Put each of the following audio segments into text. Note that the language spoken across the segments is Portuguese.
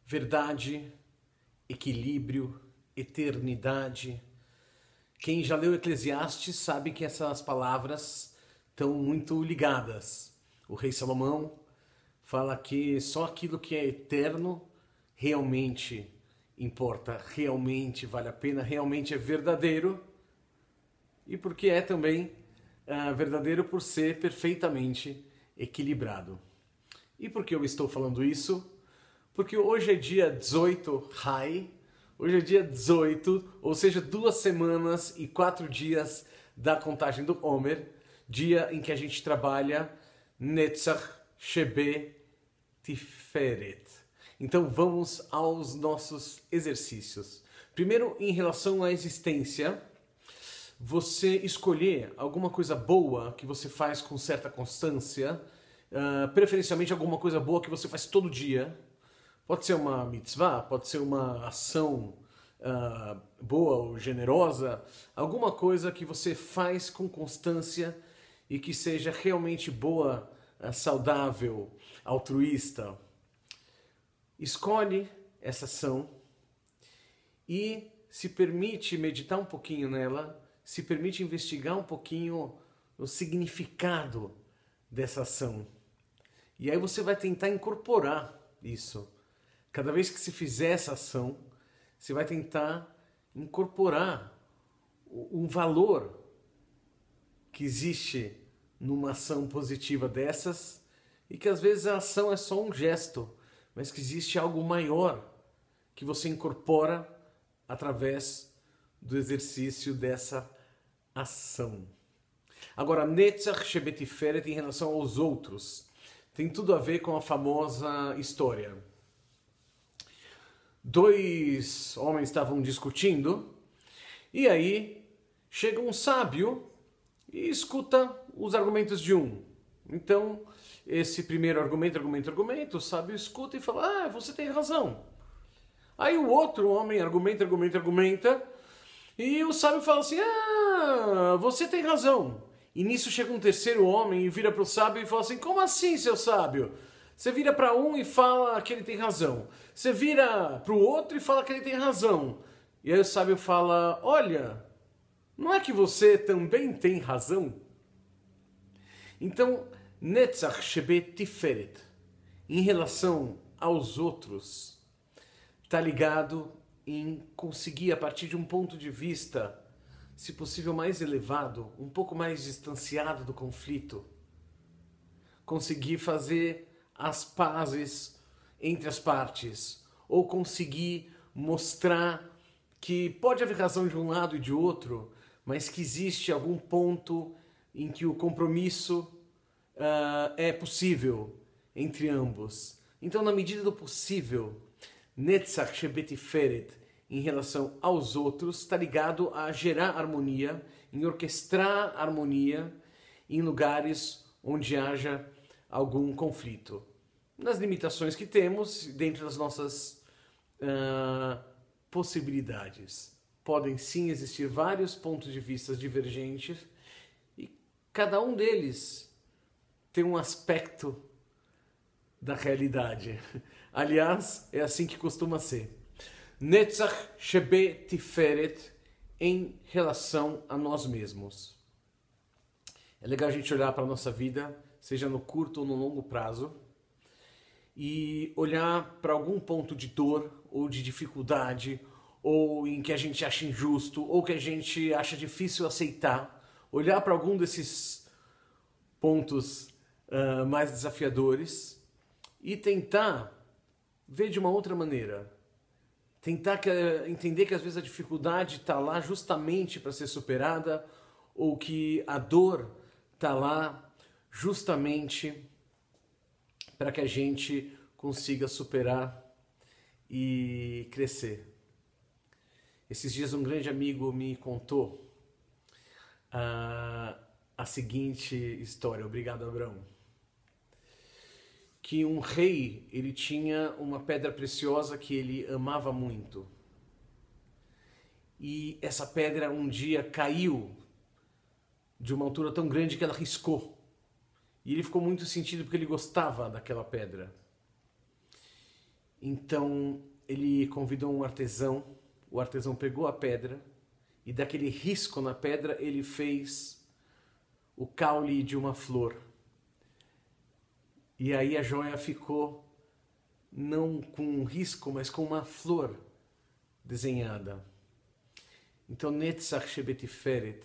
verdade, equilíbrio, eternidade. Quem já leu Eclesiastes sabe que essas palavras estão muito ligadas. O rei Salomão fala que só aquilo que é eterno realmente importa, realmente vale a pena, realmente é verdadeiro. E porque é também verdadeiro por ser perfeitamente equilibrado. E por que eu estou falando isso? Porque hoje é dia 18 Rai, hoje é dia 18, ou seja, 2 semanas e 4 dias da contagem do Omer, dia em que a gente trabalha Netzach Shebe Tiferet. Então vamos aos nossos exercícios. Primeiro, em relação à existência, você escolher alguma coisa boa que você faz com certa constância, preferencialmente alguma coisa boa que você faz todo dia. Pode ser uma mitzvah, pode ser uma ação boa ou generosa, alguma coisa que você faz com constância e que seja realmente boa, saudável, altruísta. Escolhe essa ação e se permite meditar um pouquinho nela, se permite investigar um pouquinho o significado dessa ação. E aí você vai tentar incorporar isso. Cada vez que se fizer essa ação, você vai tentar incorporar um valor que existe numa ação positiva dessas e que às vezes a ação é só um gesto, mas que existe algo maior que você incorpora através do exercício dessa ação. Agora, Netzach Shebe Tiferet em relação aos outros tem tudo a ver com a famosa história. 2 homens estavam discutindo e aí chega um sábio e escuta os argumentos de um. Então, esse primeiro argumento, o sábio escuta e fala: você tem razão. Aí o outro homem argumenta, e o sábio fala assim: você tem razão. E nisso chega um terceiro homem e vira para o sábio e fala assim: como assim, seu sábio? Você vira para um e fala que ele tem razão. Você vira para o outro e fala que ele tem razão. E aí o sábio fala: olha, não é que você também tem razão? Então, Netzach Shebe Tiferet, em relação aos outros, está ligado em conseguir, a partir de um ponto de vista, se possível mais elevado, um pouco mais distanciado do conflito, conseguir fazer as pazes entre as partes, ou conseguir mostrar que pode haver razão de um lado e de outro, mas que existe algum ponto em que o compromisso é possível entre ambos. Então, na medida do possível, Netzach Shebe Tiferet em relação aos outros está ligado a gerar harmonia, em orquestrar harmonia em lugares onde haja algum conflito. Nas limitações que temos, dentro das nossas possibilidades. Podem sim existir vários pontos de vista divergentes e cada um deles tem um aspecto da realidade. Aliás, é assim que costuma ser. Netzach Shebe Tiferet em relação a nós mesmos. É legal a gente olhar para a nossa vida, seja no curto ou no longo prazo, e olhar para algum ponto de dor ou de dificuldade, ou em que a gente acha injusto, ou que a gente acha difícil aceitar, olhar para algum desses pontos mais desafiadores e tentar ver de uma outra maneira. Tentar entender que às vezes a dificuldade está lá justamente para ser superada, ou que a dor está lá justamente para que a gente consiga superar e crescer. Esses dias um grande amigo me contou a seguinte história. Obrigado, Abraão. Que um rei, ele tinha uma pedra preciosa que ele amava muito. E essa pedra um dia caiu de uma altura tão grande que ela riscou. E ele ficou muito sentido porque ele gostava daquela pedra. Então ele convidou um artesão, o artesão pegou a pedra e daquele risco na pedra ele fez o caule de uma flor. E aí a joia ficou não com um risco, mas com uma flor desenhada. Então Netzach Shebetiferet,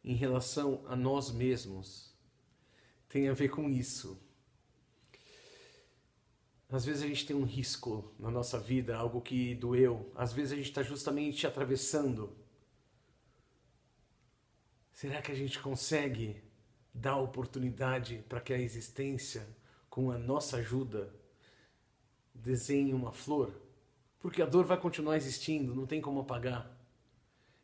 em relação a nós mesmos, tem a ver com isso. Às vezes a gente tem um risco na nossa vida, algo que doeu. Às vezes a gente está justamente atravessando. Será que a gente consegue dar oportunidade para que a existência, com a nossa ajuda, desenhe uma flor? Porque a dor vai continuar existindo, não tem como apagar.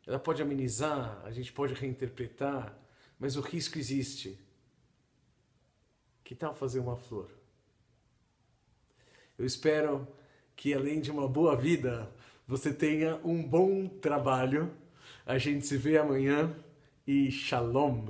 Ela pode amenizar, a gente pode reinterpretar, mas o risco existe. Que tal fazer uma flor? Eu espero que, além de uma boa vida, você tenha um bom trabalho. A gente se vê amanhã e Shalom!